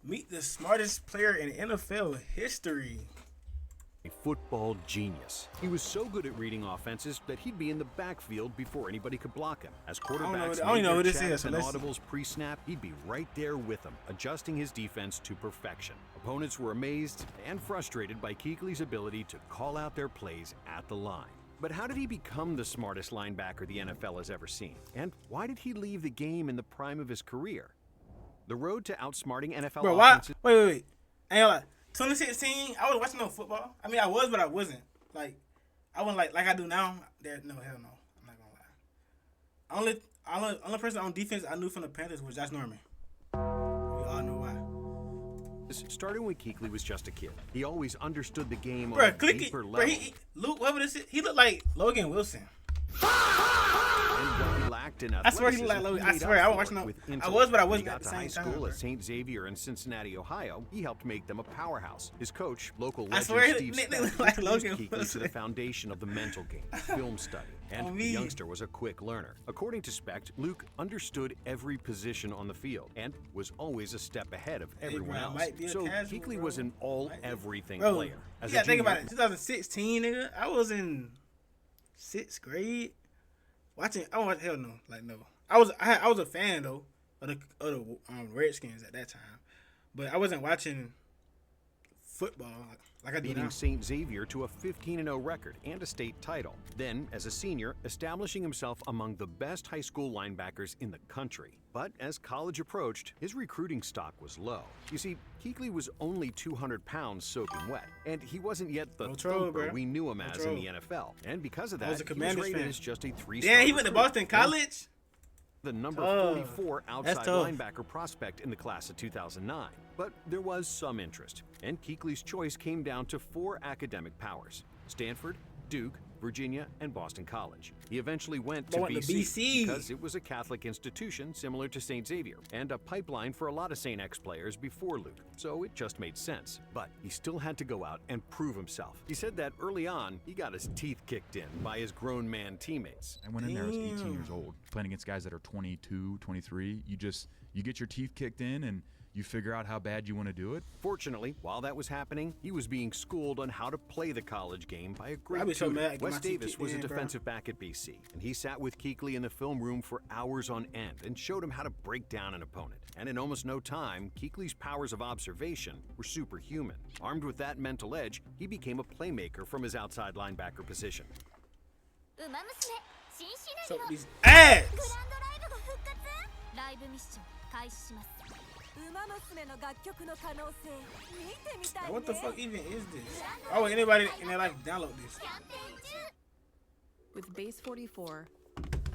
Meet the smartest player in NFL history. A football genius. He was so good at reading offenses that he'd be in the backfield before anybody could block him. As quarterbacks I don't know who made this their is, checks so and let's audibles pre-snap, he'd be right there with them, adjusting his defense to perfection. Opponents were amazed and frustrated by Kuechly's ability to call out their plays at the line. But how did he become the smartest linebacker the NFL has ever seen? And why did he leave the game in the prime of his career? The road to outsmarting NFL Bro, why? offenses. Wait. I ain't gonna lie. 2016, I was watching no football. I mean, I was, but I wasn't. Like, I wasn't like I do now. No, hell no. I'm not gonna lie. Only person on defense I knew from the Panthers was Josh Norman. We all know why. Starting when Kuechly was just a kid, he always understood the game Bro, on a deeper level. Luke, whatever this is, he looked like Logan Wilson. And what he lacked in I swear he athleticism, looked like Logan. he I made swear, up I for was it watching with I intellect. was, but I When wasn't he at got the to same high time. school Bro. at St. Xavier in Cincinnati, Ohio, he helped make them a powerhouse. His coach, local I legend swear, Steve they Spence, look like introduced Logan Kuechly to Wilson. the foundation of the mental game, film study, and Oh, the me. youngster was a quick learner. According to Specht, Luke understood every position on the field and was always a step ahead of everyone bro, I else. might be a So casual, Kuechly bro. was an Bro, all-everything player. As you gotta a think junior, about it. 2016, nigga. I was in 6th grade. Hell no. Like, no. I was a fan, though, of the Redskins at that time. But I wasn't watching football like I do beating now. St. Xavier to a 15-0 record and a state title. Then, as a senior, establishing himself among the best high school linebackers in the country. But as college approached, his recruiting stock was low. You see, Kuechly was only 200 pounds soaking wet, and he wasn't yet the thumper bro. we knew him as in troll. the NFL. And because of I was that, a he was Commanders rated fan. as just a 3-star Damn, he went to recruit. Boston College? The number Oh, 44 that's outside tough. linebacker prospect in the class of 2009. But there was some interest, and Kuechly's choice came down to 4 academic powers: Stanford, Duke, Virginia, and Boston College. He eventually went to BC because it was a Catholic institution similar to St. Xavier, and a pipeline for a lot of St. X players before Luke, so it just made sense. But he still had to go out and prove himself. He said that early on, he got his teeth kicked in by his grown man teammates. I went in there, I was 18 years old, playing against guys that are 22, 23. You get your teeth kicked in and you figure out how bad you want to do it. Fortunately, while that was happening, he was being schooled on how to play the college game by a I'd great be so tutor. mad I get my Wes teeth Davis kicked was a in, bro. defensive back at BC, and he sat with Kuechly in the film room for hours on end and showed him how to break down an opponent. And in almost no time, Kuechly's powers of observation were superhuman. Armed with that mental edge, he became a playmaker from his outside linebacker position. So these ads. ライブミッション開始しますウマ娘の楽曲の可能性見てみたいね What the fuck even is this? Why would anybody in their life download this? With Base 44,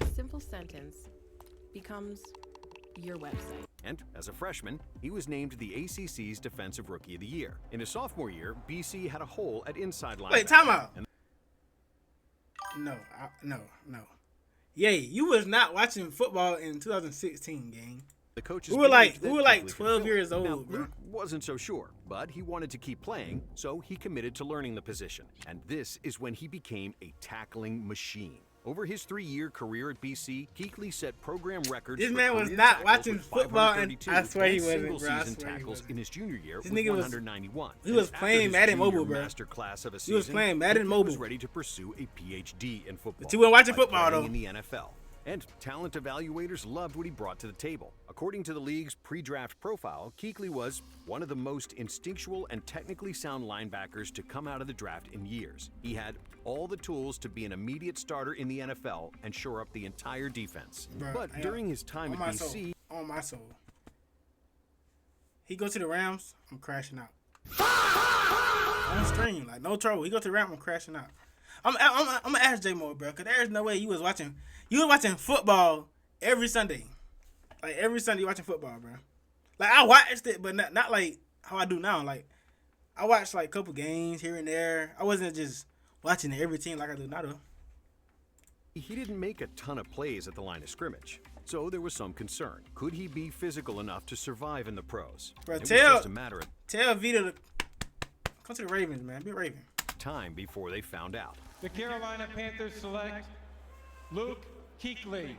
a simple sentence becomes your website. And as a freshman, he was named the ACC's Defensive Rookie of the Year. In his sophomore year, BC had a hole at inside linebacker. Wait, time out. And No. Yay, you was not watching football in 2016, gang. the coaches We were like believed that Kuechly could 12 fill years it. Now, old, bro. Luke wasn't so sure, but he wanted to keep playing, so he committed to learning the position. And this is when he became a tackling machine. Over his 3-year career at BC, Kuechly set program records. This for man was career not tackles watching with football, and 532 I swear he and wasn't, bro. I single-season swear he tackles wasn't. in his junior year This with nigga was- 191. he was And playing after Madden his Mobile, junior bro. master class of a He was season, playing Madden Kuechly was Mobile. ready to pursue a PhD in football. But you weren't watching by football, playing though. in the NFL. And talent evaluators loved what he brought to the table. According to the league's pre-draft profile, Kuechly was one of the most instinctual and technically sound linebackers to come out of the draft in years. He had all the tools to be an immediate starter in the NFL and shore up the entire defense. Bruh, But hang during on. his time On at my BC, soul. On my soul. He go to the Rams, I'm crashing out. On stream, like no trouble. He go to the Rams, I'm crashing out. I'm gonna ask J Mo, bro, cause there's no way you was watching football every Sunday. Like every Sunday you watching football, bro. Like I watched it, but not like how I do now. Like I watched like a couple games here and there. I wasn't just watching every team like I do now though. he didn't make a ton of plays at the line of scrimmage. So there was some concern. Could he be physical enough to survive in the pros? Bro, It was tell- just a matter of Tell Vita to come to the Ravens, man. Be a Raven. time before they found out. The Carolina Panthers select Luke Kuechly,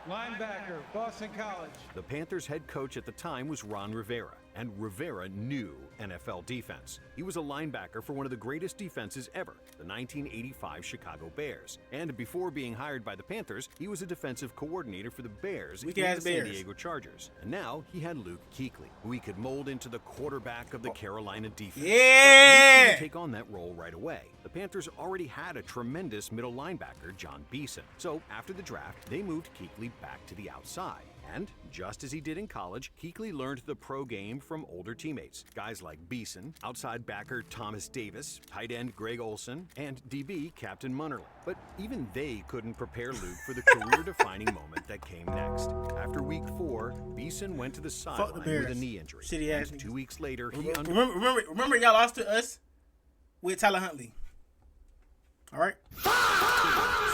linebacker, Boston College. The Panthers' head coach at the time was Ron Rivera, and Rivera knew NFL defense. He was a linebacker for one of the greatest defenses ever, the 1985 Chicago Bears. And before being hired by the Panthers, he was a defensive coordinator for the Bears in the San Diego Chargers. And now he had Luke Kuechly, who he could mold into the quarterback of the Carolina defense. Yeah! But he didn't take on that role right away. The Panthers already had a tremendous middle linebacker, John Beeson. So after the draft, they moved Kuechly back to the outside. And just as he did in college, Kuechly learned the pro game from older teammates. Guys like Beeson, outside backer Thomas Davis, tight end Greg Olson, and DB Captain Munnerlyn. But even they couldn't prepare Luke for the career-defining moment that came next. After week 4, Beeson went to the sideline with a knee injury. And 2 weeks later, he remember y'all lost to us with Tyler Huntley. All right?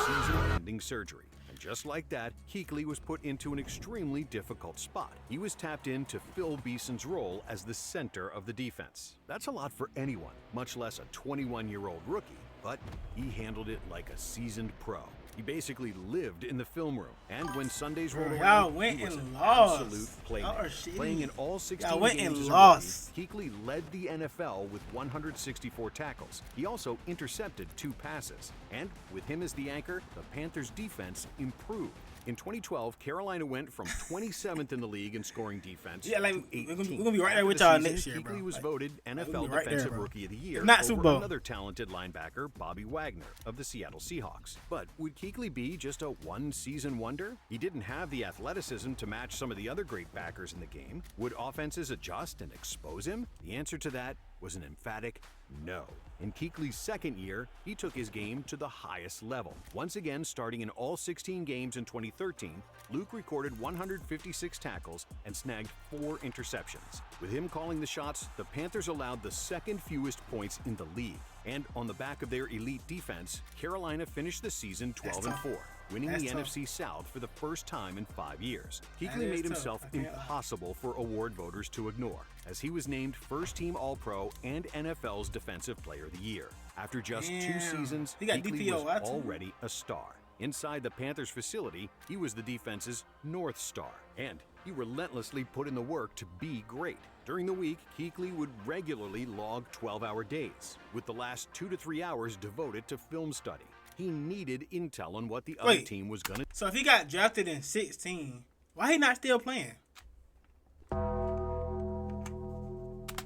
Season-ending surgery. Just like that, Kuechly was put into an extremely difficult spot. He was tapped in to fill Beeson's role as the center of the defense. That's a lot for anyone, much less a 21-year-old rookie, but he handled it like a seasoned pro. He basically lived in the film room, and when Sundays rolled around, he was an absolute playmaker. Playing in all 16 games as a rookie, Kuechly led the NFL with 164 tackles. He also intercepted 2 passes, and with him as the anchor, the Panthers' defense improved. In 2012, Carolina went from 27th in the league in scoring defense to 18th. We're gonna be right there with y'all next year, Kuechly bro. was voted NFL Defensive Rookie of the Year not over another talented linebacker, Bobby Wagner of the Seattle Seahawks. But would Kuechly be just a one-season wonder? He didn't have the athleticism to match some of the other great backers in the game. Would offenses adjust and expose him? The answer to that was an emphatic no. In Kuechly's second year, he took his game to the highest level. Once again, starting in all 16 games in 2013, Luke recorded 156 tackles and snagged 4 interceptions. With him calling the shots, the Panthers allowed the second fewest points in the league. And on the back of their elite defense, Carolina finished the season 12-4. Winning the NFC South for the first time in 5 years. Kuechly made himself impossible for award voters to ignore, as he was named first-team All-Pro and NFL's Defensive Player of the Year. After just 2 seasons, Kuechly was already a star. Inside the Panthers facility, he was the defense's North Star, and he relentlessly put in the work to be great. During the week, Kuechly would regularly log 12-hour days, with the last 2 to 3 hours devoted to film study. He needed intel on what the other team was going to do. So if he got drafted in 16, why he not still playing?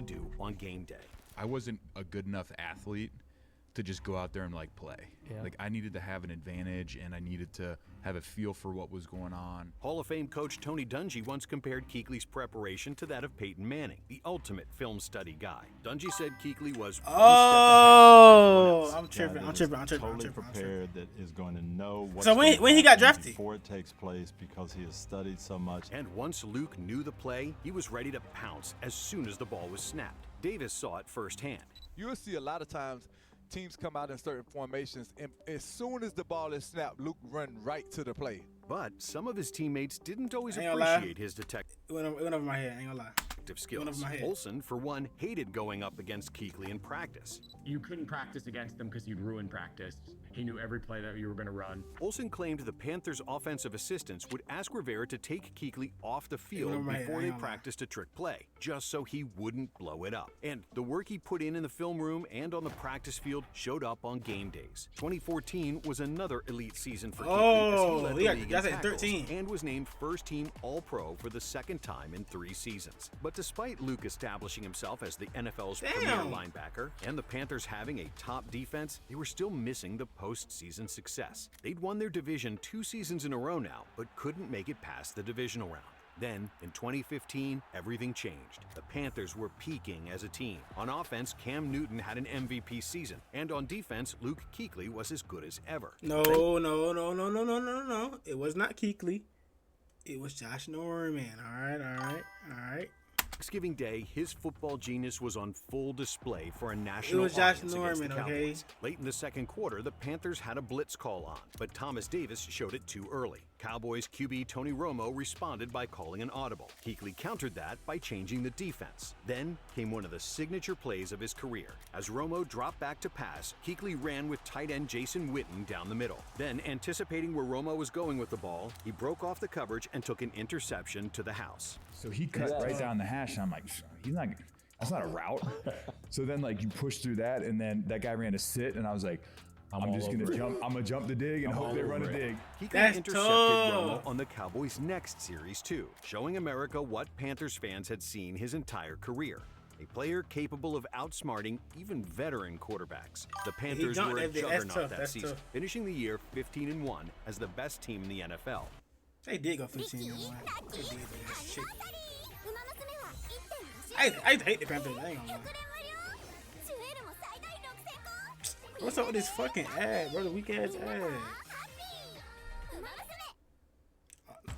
Do on game day. I wasn't a good enough athlete to just go out there and like play. Yeah. Like I needed to have an advantage and I needed to have a feel for what was going on. Hall of Fame coach Tony Dungy once compared Kuechly's preparation to that of Peyton Manning, the ultimate film study guy. Dungy said Kuechly was I'm tripping. Totally prepared that is going to know what's so when he got drafted before it takes place because he has studied so much. And once Luke knew the play, he was ready to pounce as soon as the ball was snapped. Davis saw it firsthand. You'll see a lot of times teams come out in certain formations, and as soon as the ball is snapped, Luke run right to the play. But some of his teammates didn't always appreciate his detective It went over my head, I ain't gonna lie. skills. Olson, for one, hated going up against Kuechly in practice. You couldn't practice against him because you'd ruin practice. He knew every play that you were going to run. Olson claimed the Panthers' offensive assistants would ask Rivera to take Kuechly off the field before they practiced a trick play, just so he wouldn't blow it up. And the work he put in the film room and on the practice field showed up on game days. 2014 was another elite season for Kuechly as he led the league in tackles and was named first-team All-Pro for the second time in 3 seasons. But despite Luke establishing himself as the NFL's premier linebacker and the Panthers having a top defense, they were still missing the postseason success. They'd won their division 2 seasons in a row now, but couldn't make it past the divisional round. Then, in 2015, everything changed. The Panthers were peaking as a team. On offense, Cam Newton had an MVP season, and on defense, Luke Kuechly was as good as ever. No. It was not Kuechly. It was Josh Norman. All right. Thanksgiving Day, his football genius was on full display for a national audience Josh against Norman, the Cowboys. Late in the second quarter, the Panthers had a blitz call on, but Thomas Davis showed it too early. Cowboys QB Tony Romo responded by calling an audible. Kuechly countered that by changing the defense. Then came one of the signature plays of his career. As Romo dropped back to pass, Kuechly ran with tight end Jason Witten down the middle. Then, anticipating where Romo was going with the ball, he broke off the coverage and took an interception to the house. So he cut right down the hash, and I'm like, that's not a route. So then, like, you push through that, and then that guy ran a sit, and I was like, I'm just gonna jump. I'm gonna jump the dig and hope they run a dig. Kuechly intercepted Romo on the Cowboys' next series too, showing America what Panthers fans had seen his entire career. A player capable of outsmarting even veteran quarterbacks. The Panthers were a juggernaut that season, finishing the year 15-1 as the best team in the NFL. They did go 15-1. They did that shit. I hate the Panthers. I ain't gonna lie. What's up with this fucking ad, bro? The weak ass ad.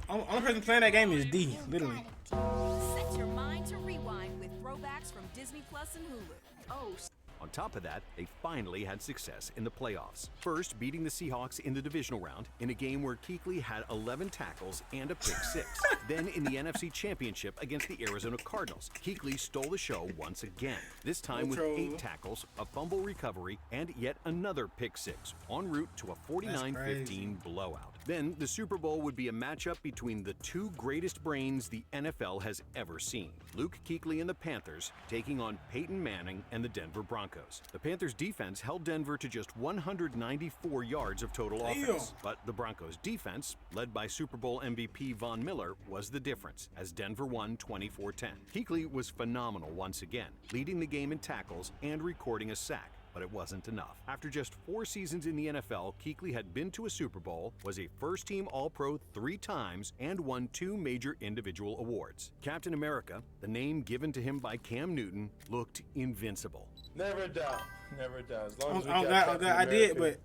Only person playing that game is D, literally. Set your mind to rewind with throwbacks from Disney Plus and Hulu. Oh. On top of that, they finally had success in the playoffs. First, beating the Seahawks in the divisional round in a game where Kuechly had 11 tackles and a pick six. Then in the NFC Championship against the Arizona Cardinals, Kuechly stole the show once again, this time with 8 tackles, a fumble recovery, and yet another pick six, en route to a 49-15 blowout. Then the Super Bowl would be a matchup between the two greatest brains the NFL has ever seen. Luke Kuechly and the Panthers taking on Peyton Manning and the Denver Broncos. The Panthers defense held Denver to just 194 yards of total offense. But the Broncos defense, led by Super Bowl MVP Von Miller, was the difference as Denver won 24-10. Kuechly was phenomenal once again, leading the game in tackles and recording a sack. But it wasn't enough. After just 4 seasons in the NFL, Kuechly had been to a Super Bowl, was a first-team All-Pro 3 times, and won 2 major individual awards. Captain America, the name given to him by Cam Newton, looked invincible. Never doubt. Never doubt. As long as we I did, but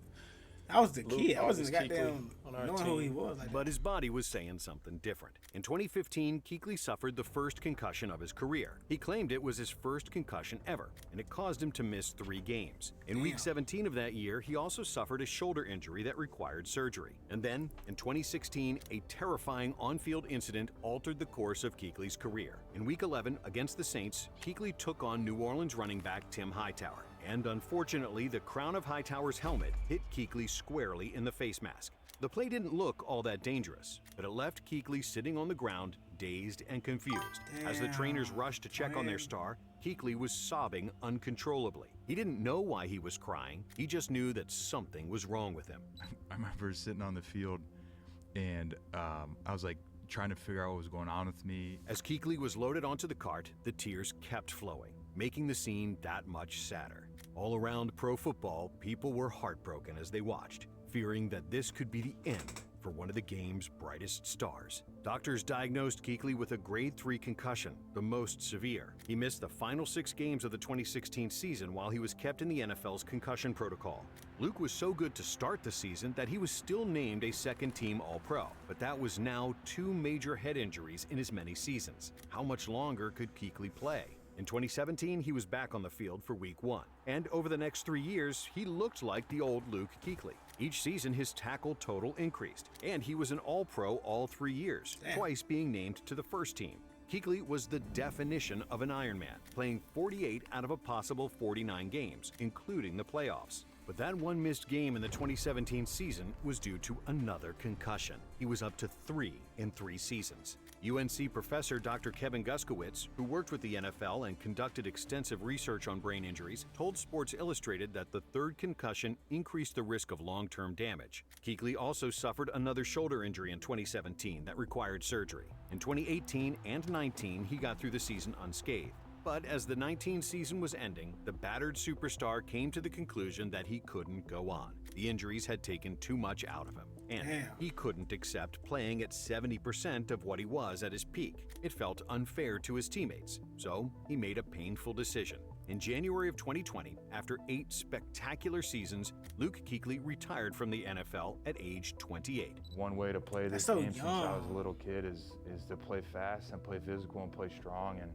I was the kid. I wasn't goddamn knowing who he was. But his body was saying something different. In 2015, Kuechly suffered the first concussion of his career. He claimed it was his first concussion ever, and it caused him to miss 3 games. In Week 17 of that year, he also suffered a shoulder injury that required surgery. And then, in 2016, a terrifying on-field incident altered the course of Kuechly's career. In Week 11, against the Saints, Kuechly took on New Orleans running back Tim Hightower. And unfortunately, the crown of Hightower's helmet hit Kuechly squarely in the face mask. The play didn't look all that dangerous, but it left Kuechly sitting on the ground, dazed and confused. As the trainers rushed to check on their star, Kuechly was sobbing uncontrollably. He didn't know why he was crying. He just knew that something was wrong with him. I remember sitting on the field, and I was like trying to figure out what was going on with me. As Kuechly was loaded onto the cart, the tears kept flowing, making the scene that much sadder. All around pro football, people were heartbroken as they watched, fearing that this could be the end for one of the game's brightest stars. Doctors diagnosed Kuechly with a grade 3 concussion, the most severe. He missed the final 6 games of the 2016 season while he was kept in the NFL's concussion protocol. Luke was so good to start the season that he was still named a second-team All-Pro, but that was now 2 major head injuries in as many seasons. How much longer could Kuechly play? In 2017, he was back on the field for Week 1. And over the next 3 years, he looked like the old Luke Kuechly. Each season, his tackle total increased, and he was an All-Pro all 3 years, twice being named to the first team. Kuechly was the definition of an Ironman, playing 48 out of a possible 49 games, including the playoffs. But that one missed game in the 2017 season was due to another concussion. He was up to 3 in 3 seasons. UNC professor Dr. Kevin Guskowitz, who worked with the NFL and conducted extensive research on brain injuries, told Sports Illustrated that the 3rd concussion increased the risk of long-term damage. Kuechly also suffered another shoulder injury in 2017 that required surgery. In 2018 and 19, he got through the season unscathed. But as the 19 season was ending, the battered superstar came to the conclusion that he couldn't go on. The injuries had taken too much out of him, and he couldn't accept playing at 70% of what he was at his peak. It felt unfair to his teammates, so he made a painful decision. In January of 2020, after 8 spectacular seasons, Luke Kuechly retired from the NFL at age 28. One way to play this game since I was a little kid is to play fast and play physical and play strong, and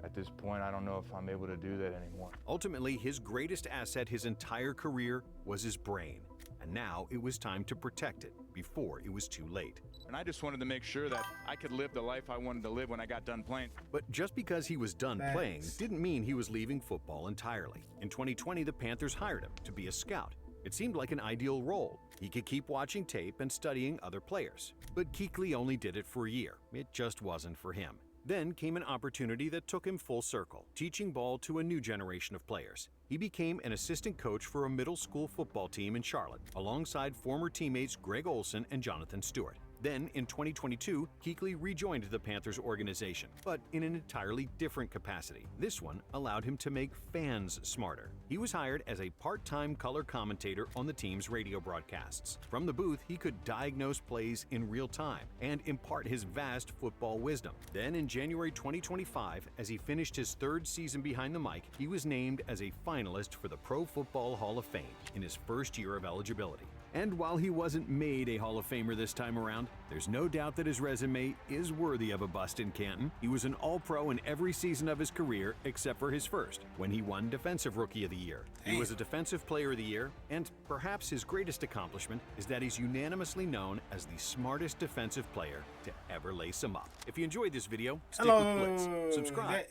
at this point, I don't know if I'm able to do that anymore. Ultimately, his greatest asset his entire career was his brain. And now it was time to protect it before it was too late. And I just wanted to make sure that I could live the life I wanted to live when I got done playing. But just because he was done playing didn't mean he was leaving football entirely. In 2020, the Panthers hired him to be a scout. It seemed like an ideal role. He could keep watching tape and studying other players. But Kuechly only did it for a year. It just wasn't for him. Then came an opportunity that took him full circle, teaching ball to a new generation of players. He became an assistant coach for a middle school football team in Charlotte, alongside former teammates Greg Olson and Jonathan Stewart. Then, in 2022, Kuechly rejoined the Panthers organization, but in an entirely different capacity. This one allowed him to make fans smarter. He was hired as a part-time color commentator on the team's radio broadcasts. From the booth, he could diagnose plays in real time and impart his vast football wisdom. Then, in January 2025, as he finished his third season behind the mic, he was named as a finalist for the Pro Football Hall of Fame in his first year of eligibility. And while he wasn't made a Hall of Famer this time around, there's no doubt that his resume is worthy of a bust in Canton. He was an All-Pro in every season of his career except for his first, when he won Defensive Rookie of the Year. He was a Defensive Player of the Year, and perhaps his greatest accomplishment is that he's unanimously known as the smartest defensive player to ever lace him up. If you enjoyed this video, stick with Blitz. Subscribe.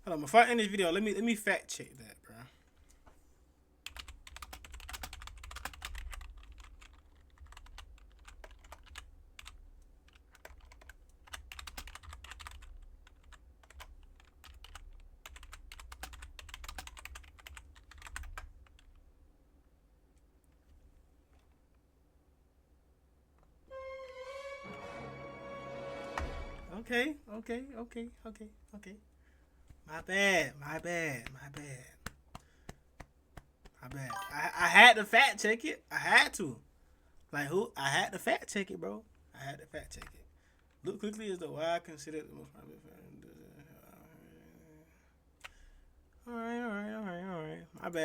Hold on, before I end this video, let me fact check that, bro. Okay. My bad. I had to fact check it. I had to. Like who? I had to fact check it, bro. I had to fact check it. Luke Kuechly is the why I consider the most popular fan. All right. My bad.